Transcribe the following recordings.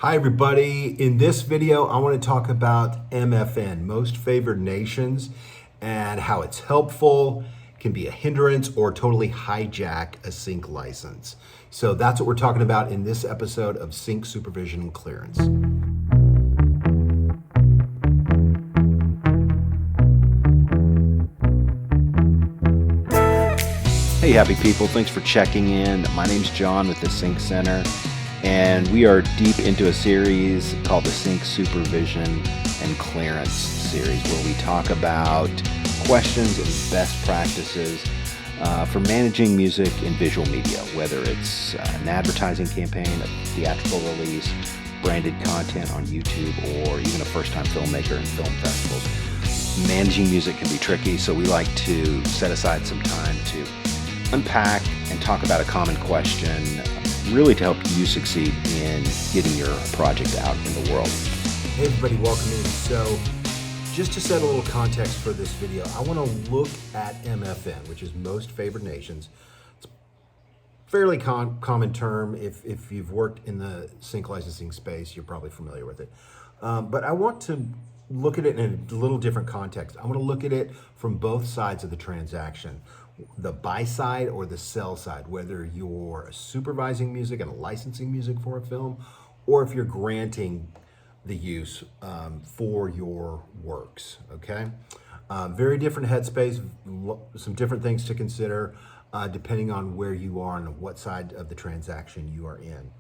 Hi everybody, in this video I want to talk about MFN, Most Favored Nations, and how it's helpful, can be a hindrance, or totally hijack a sync license. So that's what we're talking about in this episode of Sync Supervision and Clearance. Hey happy people, thanks for checking in. My name's John with the Sync Center, and we are deep into a series called the Sync Supervision and Clearance series, where we talk about questions and best practices for managing music and visual media, whether it's an advertising campaign, a theatrical release, branded content on YouTube, or even a first-time filmmaker in film festivals. Managing music can be tricky, so we like to set aside some time to unpack and talk about a common question, really to help you succeed in getting your project out in the world. Hey everybody, welcome in. So just to set a little context for this video, I want to look at MFN, which is Most Favored Nations. It's a fairly common term. If you've worked in the sync licensing space, you're probably familiar with it. But I want to look at it in a little different context. I want to look at it from both sides of the transaction, the buy side or the sell side, whether you're supervising music and licensing music for a film, or if you're granting the use for your works, okay? Very different headspace, some different things to consider depending on where you are and what side of the transaction you are in.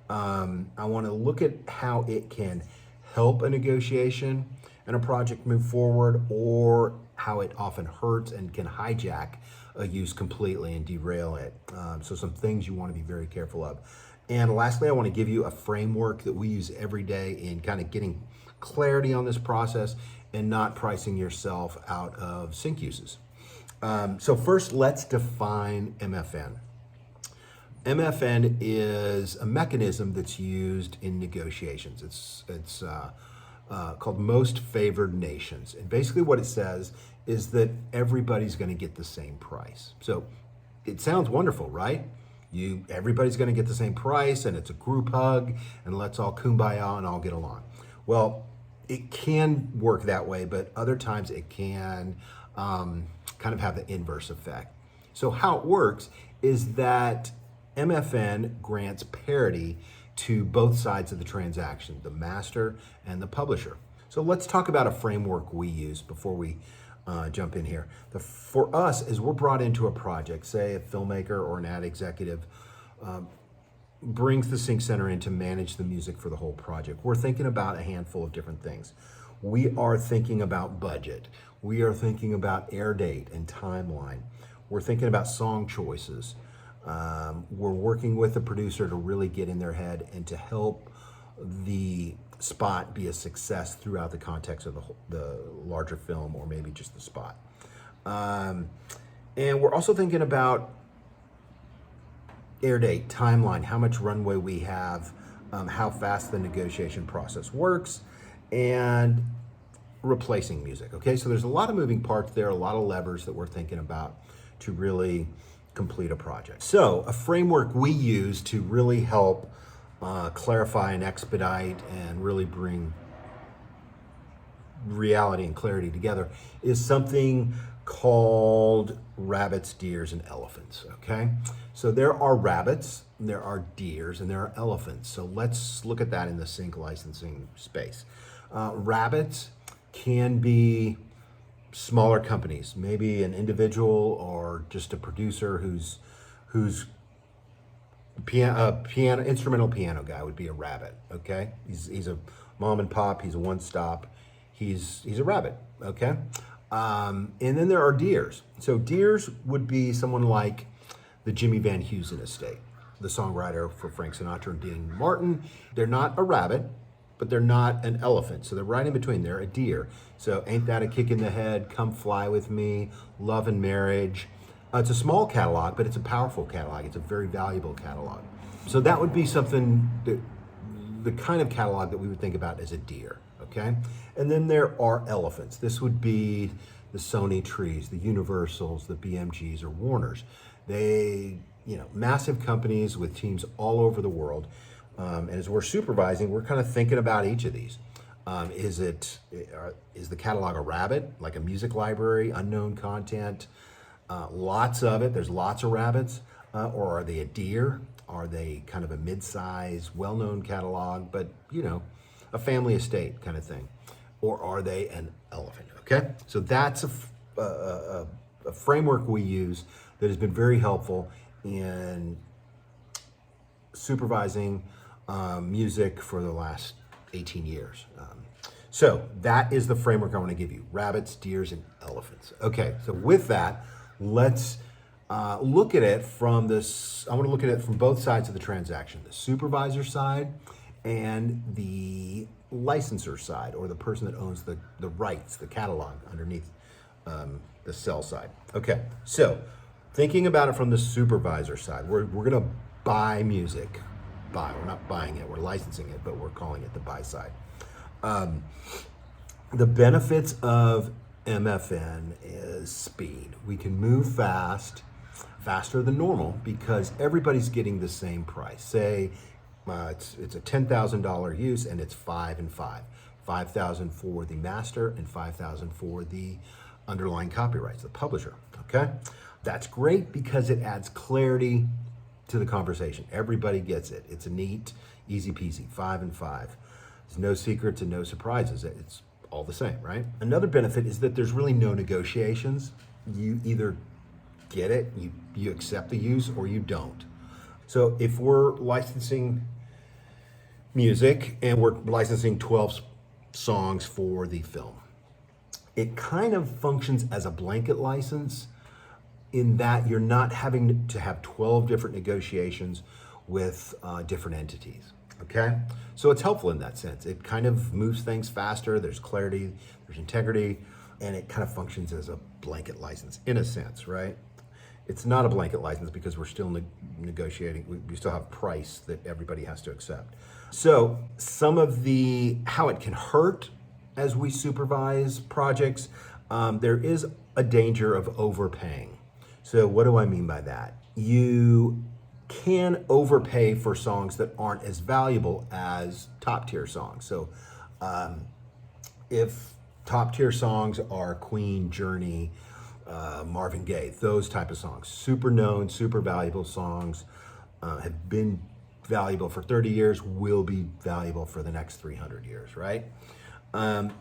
I want to look at how it can help a negotiation and a project move forward, or how it often hurts and can hijack a use completely and derail it. So some things you want to be very careful of. And lastly, I want to give you a framework that we use every day in kind of getting clarity on this process and not pricing yourself out of sync uses. So first, let's define MFN. MFN is a mechanism that's used in negotiations. It's called Most Favored Nations. And basically what it says is that everybody's going to get the same price. So it sounds wonderful, right? Everybody's going to get the same price, and it's a group hug, and let's all kumbaya and all get along. Well, it can work that way, but other times it can kind of have the inverse effect. So how it works is that MFN grants parity to both sides of the transaction, the master and the publisher. So let's talk about a framework we use before we jump in here. For us, as we're brought into a project, say a filmmaker or an ad executive brings the Sync Center in to manage the music for the whole project, we're thinking about a handful of different things. We are thinking about budget. We are thinking about air date and timeline. We're thinking about song choices. We're working with the producer to really get in their head and to help the spot be a success throughout the context of the larger film, or maybe just the spot. And we're also thinking about air date, timeline, how much runway we have, how fast the negotiation process works, and replacing music, okay? So there's a lot of moving parts there, a lot of levers that we're thinking about to really complete a project. So a framework we use to really help clarify and expedite and really bring reality and clarity together is something called rabbits, deers, and elephants, okay? So there are rabbits, there are deers, and there are elephants. So let's look at that in the sync licensing space. Rabbits can be smaller companies, maybe an individual or just a producer who's instrumental piano guy would be a rabbit, okay? He's a mom and pop, he's a one-stop, he's a rabbit, okay? And then there are deers. So deers would be someone like the Jimmy Van Heusen estate, the songwriter for Frank Sinatra and Dean Martin. They're not a rabbit, but they're not an elephant. So they're right in between. They're a deer. So Ain't That a Kick in the Head, Come Fly With Me, Love and Marriage. It's a small catalog, but it's a powerful catalog. It's a very valuable catalog. So that would be something, the kind of catalog that we would think about as a deer, okay? And then there are elephants. This would be the Sony Trees, the Universals, the BMGs, or Warners. They, massive companies with teams all over the world. And as we're supervising, we're kind of thinking about each of these. Is the catalog a rabbit, like a music library, unknown content, lots of it, there's lots of rabbits, or are they a deer? Are they kind of a mid-size, well-known catalog, but a family estate kind of thing? Or are they an elephant, okay? So that's a framework we use that has been very helpful in supervising music for the last 18 years. So that is the framework I want to give you: rabbits, deers, and elephants. Okay, so with that, let's look at it from this. I want to look at it from both sides of the transaction: the supervisor side and the licensor side, or the person that owns the rights, the catalog underneath the sell side. Okay, so thinking about it from the supervisor side, we're going to buy music. We're not buying it, we're licensing it, but we're calling it the buy side. The benefits of MFN is speed. We can move faster than normal, because everybody's getting the same price. Say it's a $10,000 use, and it's 5 and 5. $5,000 for the master and $5,000 for the underlying copyrights, the publisher. Okay, that's great because it adds clarity to the conversation. Everybody gets it. It's a neat, easy peasy, 5 and 5. There's no secrets and no surprises. It's all the same, right? Another benefit is that there's really no negotiations. You either get it, you accept the use, or you don't. So if we're licensing music and we're licensing 12 songs for the film, it kind of functions as a blanket license, in that you're not having to have 12 different negotiations with different entities, okay? So it's helpful in that sense. It kind of moves things faster, there's clarity, there's integrity, and it kind of functions as a blanket license in a sense, right? It's not a blanket license because we're still negotiating, we still have price that everybody has to accept. So some of how it can hurt as we supervise projects, there is a danger of overpaying. So what do I mean by that? You can overpay for songs that aren't as valuable as top tier songs. So if top tier songs are Queen, Journey, Marvin Gaye, those type of songs, super known, super valuable songs, have been valuable for 30 years, will be valuable for the next 300 years, right? And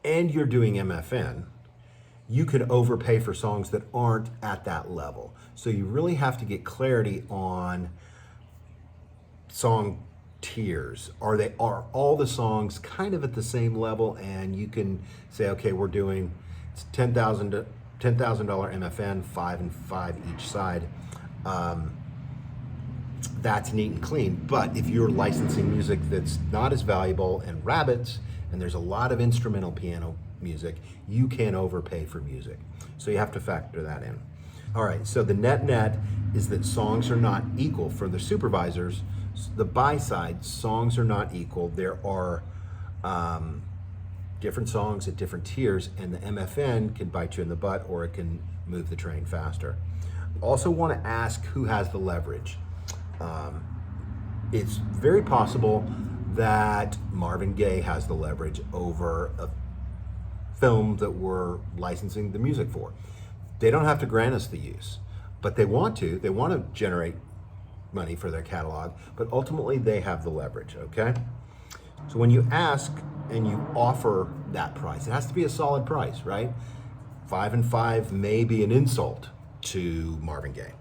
you're doing MFN, you can overpay for songs that aren't at that level. So you really have to get clarity on song tiers. Are all the songs kind of at the same level? And you can say, okay, we're doing $10,000 MFN, 5 and 5 each side. That's neat and clean. But if you're licensing music that's not as valuable and rabbits, and there's a lot of instrumental piano music, you can overpay for music. So you have to factor that in. All right, so the net is that songs are not equal for the supervisors. The buy side, songs are not equal. There are different songs at different tiers, and the MFN can bite you in the butt, or it can move the train faster. Also want to ask who has the leverage. It's very possible that Marvin Gaye has the leverage over a film that we're licensing the music for. They don't have to grant us the use, but they want to. They want to generate money for their catalog, but ultimately they have the leverage, okay? So when you ask and you offer that price, it has to be a solid price, right? 5 and 5 may be an insult to Marvin Gaye.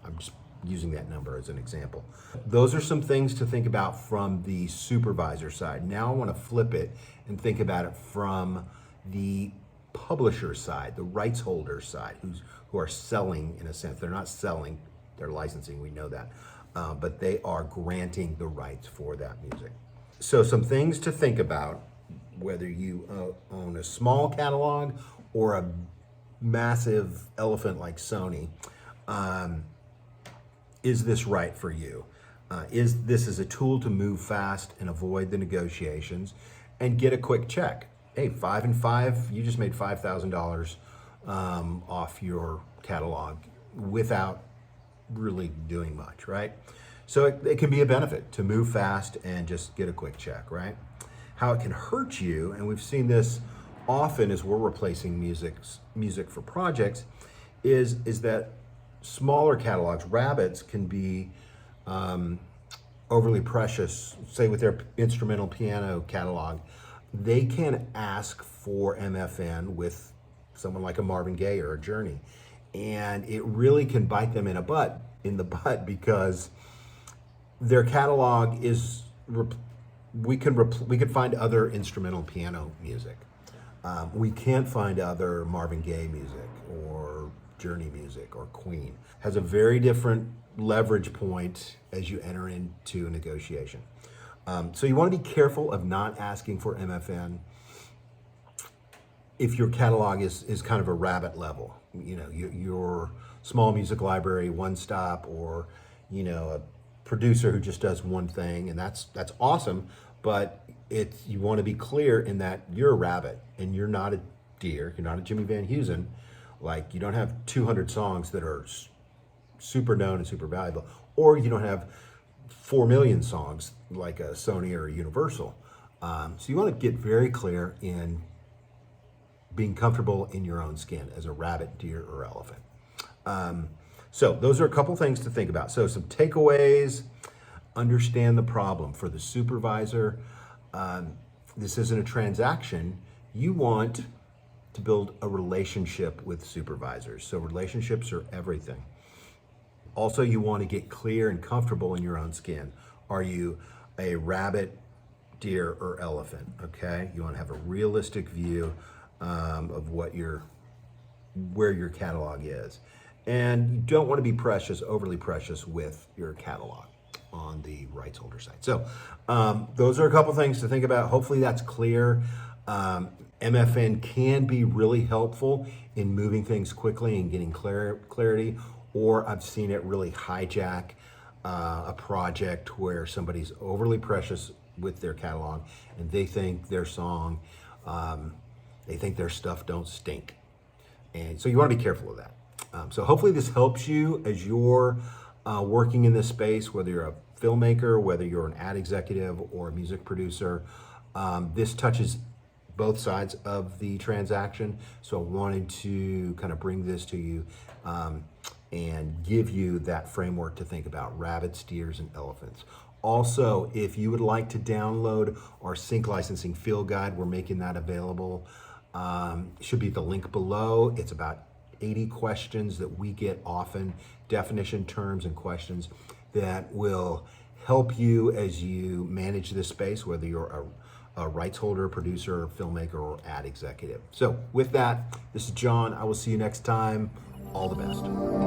I'm just using that number as an example. Those are some things to think about from the supervisor side. Now I want to flip it and think about it from the publisher side, the rights holder side, who are selling in a sense. They're not selling, they're licensing, we know that. But they are granting the rights for that music. So some things to think about, whether you own a small catalog or a massive elephant like Sony. Is this right for you? Is this as a tool to move fast and avoid the negotiations and get a quick check? Hey, 5 and 5, you just made $5,000 off your catalog without really doing much, right? So it can be a benefit to move fast and just get a quick check, right? How it can hurt you, and we've seen this often as we're replacing music for projects, is that smaller catalogs, rabbits, can be overly precious. Say with their instrumental piano catalog, they can ask for MFN with someone like a Marvin Gaye or a Journey, and it really can bite them in the butt because their catalog is we can find other instrumental piano music. We can't find other Marvin Gaye music or Journey music or Queen. Has a very different leverage point as you enter into a negotiation. So you want to be careful of not asking for MFN if your catalog is kind of a rabbit level. You know, your small music library, one stop, or a producer who just does one thing, and that's awesome. But you want to be clear in that you're a rabbit and you're not a deer. You're not a Jimmy Van Heusen. Like, you don't have 200 songs that are super known and super valuable, or you don't have 4 million songs like a Sony or a Universal. So you want to get very clear in being comfortable in your own skin as a rabbit, deer, or elephant. So those are a couple things to think about. So some takeaways: understand the problem. For the supervisor, this isn't a transaction. You want to build a relationship with supervisors. So relationships are everything. Also, you want to get clear and comfortable in your own skin. Are you a rabbit, deer, or elephant? Okay, you want to have a realistic view of where your catalog is, and you don't want to be overly precious with your catalog on the rights holder side. So those are a couple things to think about. Hopefully that's clear. MFN can be really helpful in moving things quickly and getting clarity, or I've seen it really hijack a project where somebody's overly precious with their catalog and they think their song, they think their stuff don't stink. And so you want to be careful of that. So hopefully this helps you as you're working in this space, whether you're a filmmaker, whether you're an ad executive or a music producer. This touches both sides of the transaction. So I wanted to kind of bring this to you and give you that framework to think about: rabbits, deers, and elephants. Also, if you would like to download our sync licensing field guide, we're making that available. Should be at the link below. It's about 80 questions that we get often, definition terms and questions that will help you as you manage this space, whether you're a rights holder, producer, filmmaker, or ad executive. So with that, this is John. I will see you next time. All the best.